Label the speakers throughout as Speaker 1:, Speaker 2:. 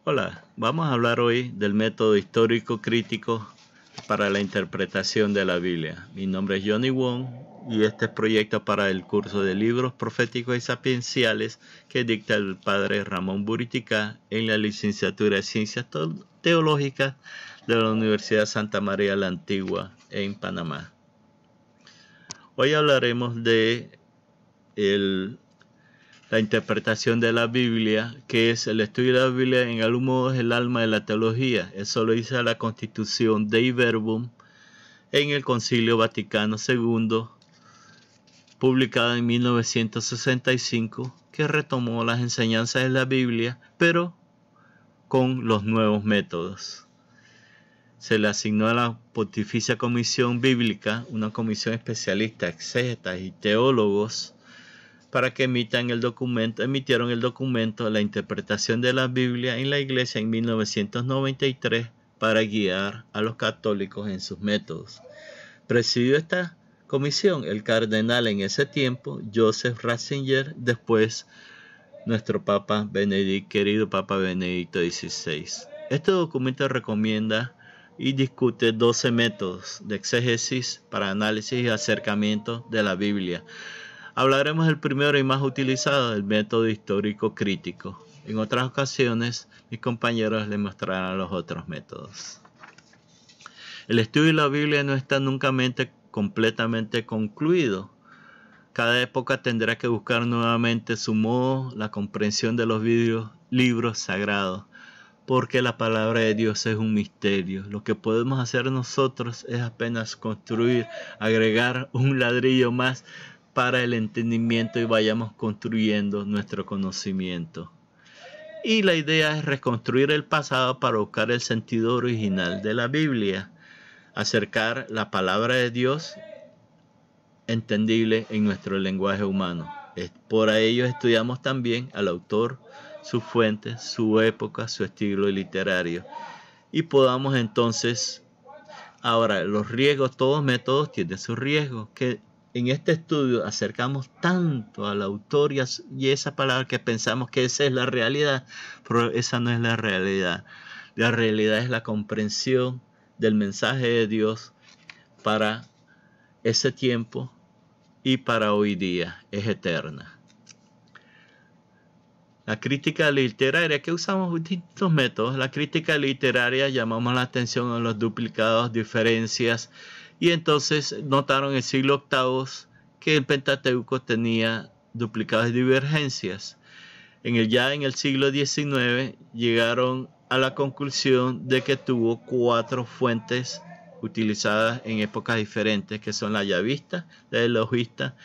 Speaker 1: Hola, vamos a hablar hoy del método histórico crítico para la interpretación de la Biblia. Mi nombre es Johnny Wong y este es proyecto para el curso de libros proféticos y sapienciales que dicta el padre Ramón Buriticá en la licenciatura de Ciencias Teológicas de la Universidad Santa María la Antigua en Panamá. Hoy hablaremos de la interpretación de la Biblia, que es el estudio de la Biblia en algún modo es el alma de la teología. Eso lo dice la Constitución Dei Verbum en el Concilio Vaticano II, publicada en 1965, que retomó las enseñanzas de la Biblia, pero con los nuevos métodos. Se le asignó a la Pontificia Comisión Bíblica, una comisión especialista, exégetas y teólogos, para que emitieron el documento La interpretación de la Biblia en la Iglesia en 1993 para guiar a los católicos en sus métodos. Presidió esta comisión el cardenal en ese tiempo, Joseph Ratzinger, después nuestro Papa Benedicto, querido Papa Benedicto XVI. Este documento recomienda y discute 12 métodos de exégesis para análisis y acercamiento de la Biblia. Hablaremos del primero y más utilizado, el método histórico crítico. En otras ocasiones, mis compañeros les mostrarán los otros métodos. El estudio de la Biblia no está nunca completamente concluido. Cada época tendrá que buscar nuevamente su modo, la comprensión de los libros sagrados, porque la palabra de Dios es un misterio. Lo que podemos hacer nosotros es apenas construir, agregar un ladrillo más para el entendimiento y vayamos construyendo nuestro conocimiento. Y la idea es reconstruir el pasado para buscar el sentido original de la Biblia, acercar la palabra de Dios entendible en nuestro lenguaje humano. Por ello estudiamos también al autor, sus fuentes, su época, su estilo literario. Y podamos entonces, ahora los riesgos, todos métodos tienen sus riesgos, que en este estudio acercamos tanto al autor y esa palabra que pensamos que esa es la realidad, pero esa no es la realidad. La realidad es la comprensión del mensaje de Dios para ese tiempo y para hoy día, es eterna. La crítica literaria, que usamos distintos métodos. La crítica literaria llamamos la atención a los duplicados, diferencias, y entonces notaron en el siglo VIII que el Pentateuco tenía duplicadas y divergencias. Ya en el siglo XIX llegaron a la conclusión de que tuvo 4 fuentes utilizadas en épocas diferentes, que son la yavista, la elogista,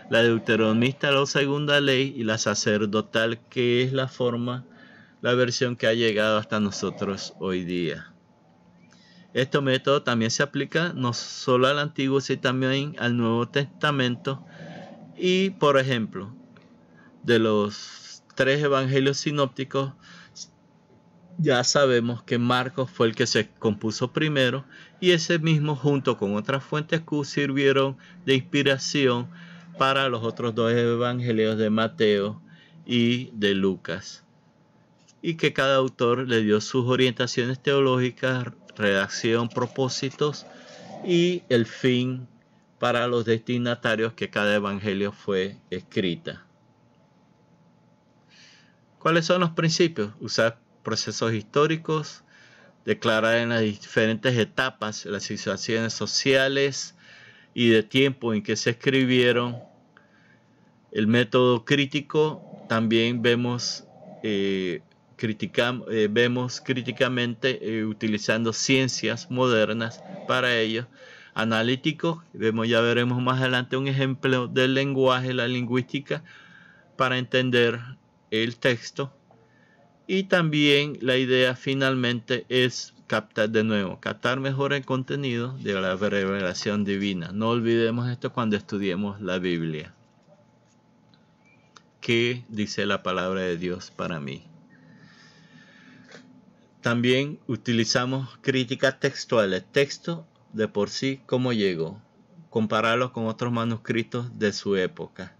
Speaker 1: la deuteronomista, la segunda ley, y la sacerdotal, que es la versión que ha llegado hasta nosotros hoy día. Este método también se aplica no solo al Antiguo, sino también al Nuevo Testamento. Y, por ejemplo, de los 3 evangelios sinópticos, ya sabemos que Marcos fue el que se compuso primero, y ese mismo, junto con otras fuentes Q, sirvieron de inspiración para los otros 2 evangelios de Mateo y de Lucas, y que cada autor le dio sus orientaciones teológicas, redacción, propósitos y el fin para los destinatarios que cada evangelio fue escrita. ¿Cuáles son los principios? Usar procesos históricos, declarar en las diferentes etapas las situaciones sociales y de tiempo en que se escribieron. El método crítico también vemos críticamente utilizando ciencias modernas para ello. Analítico, ya veremos más adelante un ejemplo del lenguaje, la lingüística, para entender el texto. Y también la idea finalmente es captar mejor el contenido de la revelación divina. No olvidemos esto cuando estudiemos la Biblia. ¿Qué dice la palabra de Dios para mí? También utilizamos críticas textuales, texto de por sí, cómo llegó, compararlo con otros manuscritos de su época.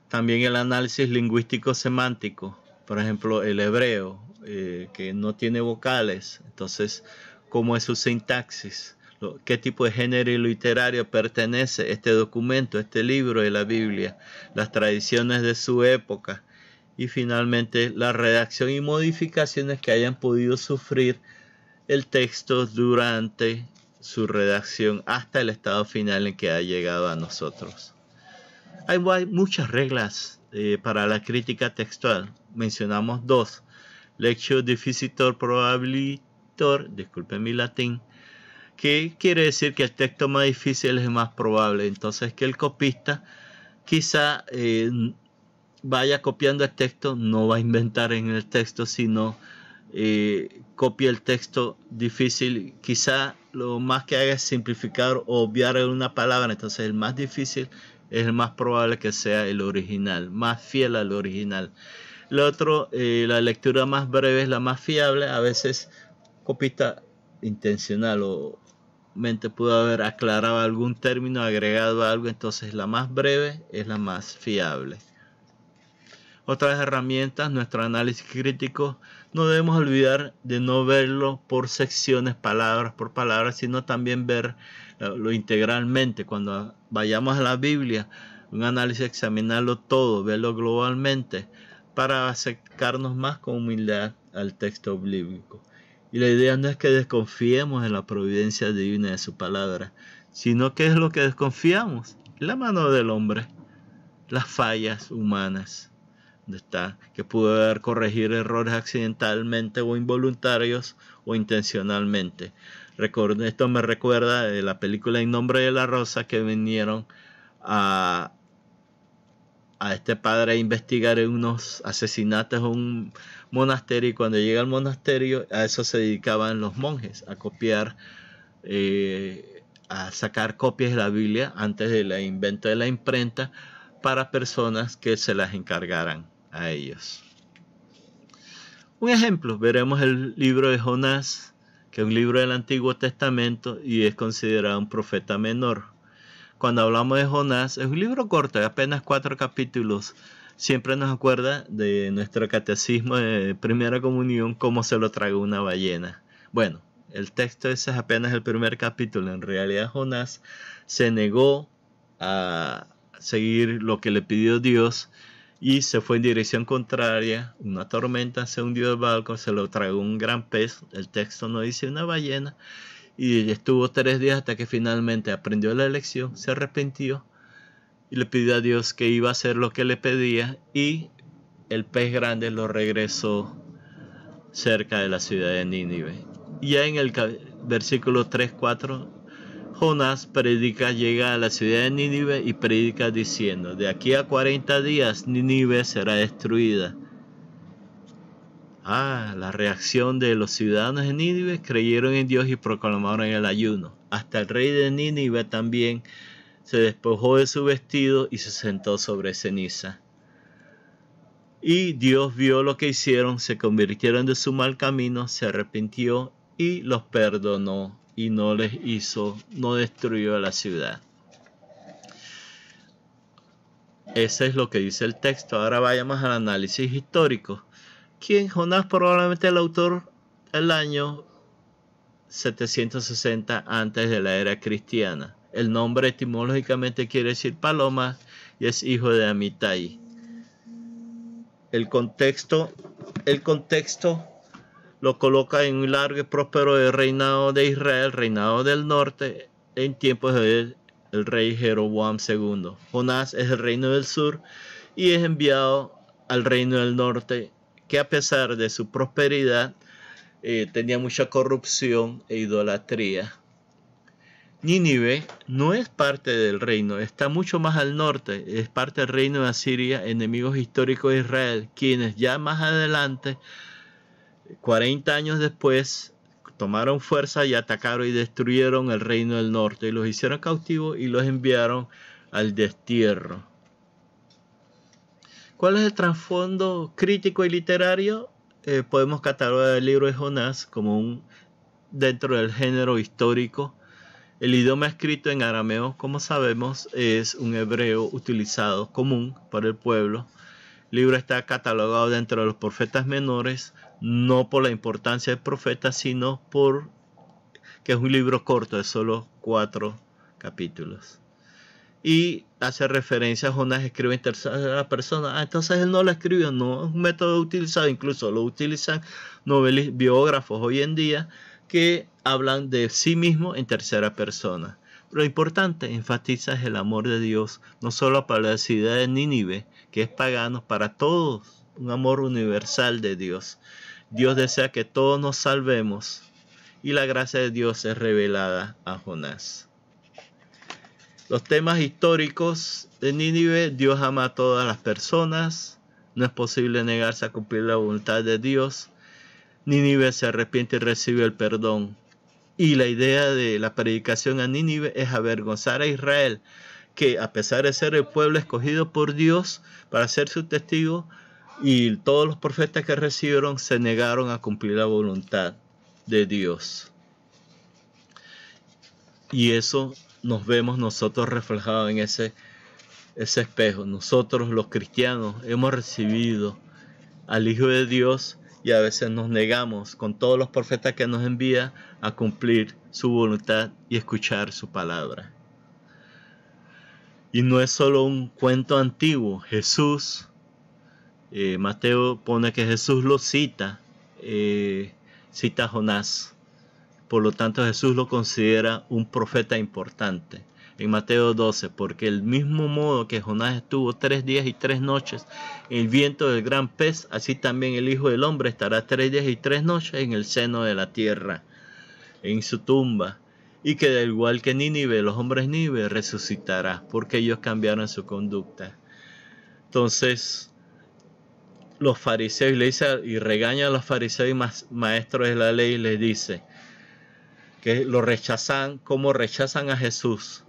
Speaker 1: También el análisis lingüístico semántico, por ejemplo, el hebreo, que no tiene vocales. Entonces, ¿cómo es su sintaxis? ¿Qué tipo de género literario pertenece este documento, este libro de la Biblia? Las tradiciones de su época. Y finalmente, la redacción y modificaciones que hayan podido sufrir el texto durante su redacción hasta el estado final en que ha llegado a nosotros. Hay muchas reglas para la crítica textual. Mencionamos dos: lectio difficitor probabilitor, disculpen mi latín, que quiere decir que el texto más difícil es el más probable. Entonces, que el copista quizá vaya copiando el texto, no va a inventar en el texto, sino copia el texto difícil. Quizá lo más que haga es simplificar o obviar una palabra. Entonces, el más difícil es el más probable que sea el original, más fiel al original. Lo otro, la lectura más breve es la más fiable. A veces copista intencional o mente pudo haber aclarado algún término, agregado algo, entonces la más breve es la más fiable. Otras herramientas, nuestro análisis crítico, no debemos olvidar de no verlo por secciones, palabras por palabras, sino también verlo integralmente. Cuando vayamos a la Biblia, un análisis, examinarlo todo, verlo globalmente, para acercarnos más con humildad al texto bíblico. Y la idea no es que desconfiemos en la providencia divina de su palabra, sino que es lo que desconfiamos: la mano del hombre, las fallas humanas, que pudo haber corregir errores accidentalmente o involuntarios o intencionalmente. Esto me recuerda de la película En Nombre de la Rosa, que vinieron a este padre a investigar unos asesinatos en un monasterio, y cuando llega al monasterio, a eso se dedicaban los monjes, a copiar, a sacar copias de la Biblia antes del invento de la imprenta para personas que se las encargaran a ellos. Un ejemplo, veremos el libro de Jonás, que es un libro del Antiguo Testamento y es considerado un profeta menor. Cuando hablamos de Jonás, es un libro corto, de apenas 4 capítulos. Siempre nos acuerda de nuestro catecismo de primera comunión, cómo se lo tragó una ballena. Bueno, el texto ese es apenas el primer capítulo. En realidad, Jonás se negó a seguir lo que le pidió Dios y se fue en dirección contraria. Una tormenta, se hundió el barco, se lo tragó un gran pez. El texto no dice una ballena. Y estuvo 3 días hasta que finalmente aprendió la lección, se arrepintió y le pidió a Dios que iba a hacer lo que le pedía, y el pez grande lo regresó cerca de la ciudad de Nínive. Y ya en el versículo 3-4, Jonás predica, llega a la ciudad de Nínive y predica diciendo: de aquí a 40 días Nínive será destruida. La reacción de los ciudadanos de Nínive: creyeron en Dios y proclamaron el ayuno. Hasta el rey de Nínive también se despojó de su vestido y se sentó sobre ceniza. Y Dios vio lo que hicieron, se convirtieron de su mal camino, se arrepintió y los perdonó y no destruyó la ciudad. Ese es lo que dice el texto. Ahora vayamos al análisis histórico. ¿Quién? Jonás, probablemente el autor el año 760 antes de la era cristiana. El nombre etimológicamente quiere decir paloma y es hijo de Amitai. El contexto lo coloca en un largo y próspero reinado de Israel, reinado del norte, en tiempos del rey Jeroboam II. Jonás es el reino del sur y es enviado al reino del norte, que a pesar de su prosperidad tenía mucha corrupción e idolatría. Nínive no es parte del reino, está mucho más al norte, es parte del reino de Asiria, enemigos históricos de Israel, quienes ya más adelante, 40 años después, tomaron fuerza y atacaron y destruyeron el reino del norte y los hicieron cautivos y los enviaron al destierro. ¿Cuál es el trasfondo crítico y literario? Podemos catalogar el libro de Jonás como dentro del género histórico. El idioma escrito en arameo, como sabemos, es un hebreo utilizado común por el pueblo. El libro está catalogado dentro de los profetas menores, no por la importancia del profeta, sino por que es un libro corto de solo 4 capítulos. Y hace referencia a Jonás, escribe en tercera persona. Entonces él no lo escribió, no es un método utilizado, incluso lo utilizan biógrafos hoy en día que hablan de sí mismo en tercera persona. Lo importante, enfatiza, es el amor de Dios, no solo para la ciudad de Nínive, que es pagano, para todos, un amor universal de Dios. Dios desea que todos nos salvemos y la gracia de Dios es revelada a Jonás. Los temas históricos de Nínive: Dios ama a todas las personas, no es posible negarse a cumplir la voluntad de Dios, Nínive se arrepiente y recibe el perdón. Y la idea de la predicación a Nínive es avergonzar a Israel, que a pesar de ser el pueblo escogido por Dios para ser su testigo, y todos los profetas que recibieron se negaron a cumplir la voluntad de Dios. Y eso nos vemos nosotros reflejados en ese espejo. Nosotros los cristianos hemos recibido al Hijo de Dios y a veces nos negamos con todos los profetas que nos envía a cumplir su voluntad y escuchar su palabra. Y no es solo un cuento antiguo. Jesús, Mateo pone que Jesús lo cita a Jonás. Por lo tanto, Jesús lo considera un profeta importante. En Mateo 12, porque el mismo modo que Jonás estuvo 3 días y 3 noches en el viento del gran pez, así también el Hijo del Hombre estará 3 días y 3 noches en el seno de la tierra, en su tumba. Y que al igual que Nínive, los hombres Nínive resucitará, porque ellos cambiaron su conducta. Entonces, los fariseos le dice, y regaña a los fariseos y maestros de la ley, y les dice que lo rechazan, como rechazan a Jesús,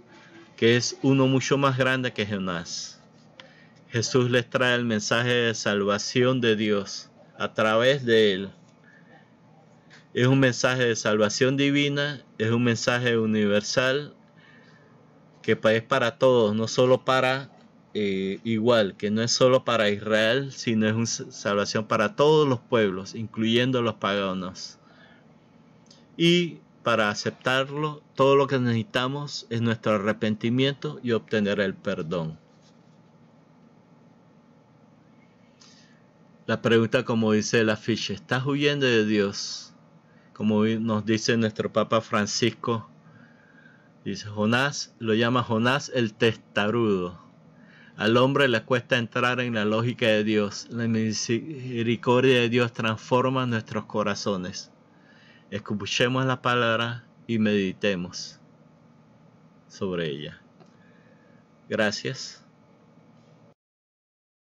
Speaker 1: que es uno mucho más grande que Jonás. Jesús les trae el mensaje de salvación de Dios a través de él. Es un mensaje de salvación divina, es un mensaje universal que es para todos, no solo para igual, que no es solo para Israel, sino es una salvación para todos los pueblos, incluyendo los paganos. Y para aceptarlo, todo lo que necesitamos es nuestro arrepentimiento y obtener el perdón. La pregunta, como dice el afiche: ¿estás huyendo de Dios? Como nos dice nuestro Papa Francisco, dice Jonás, lo llama Jonás el testarudo. Al hombre le cuesta entrar en la lógica de Dios. La misericordia de Dios transforma nuestros corazones. Escuchemos la palabra y meditemos sobre ella. Gracias.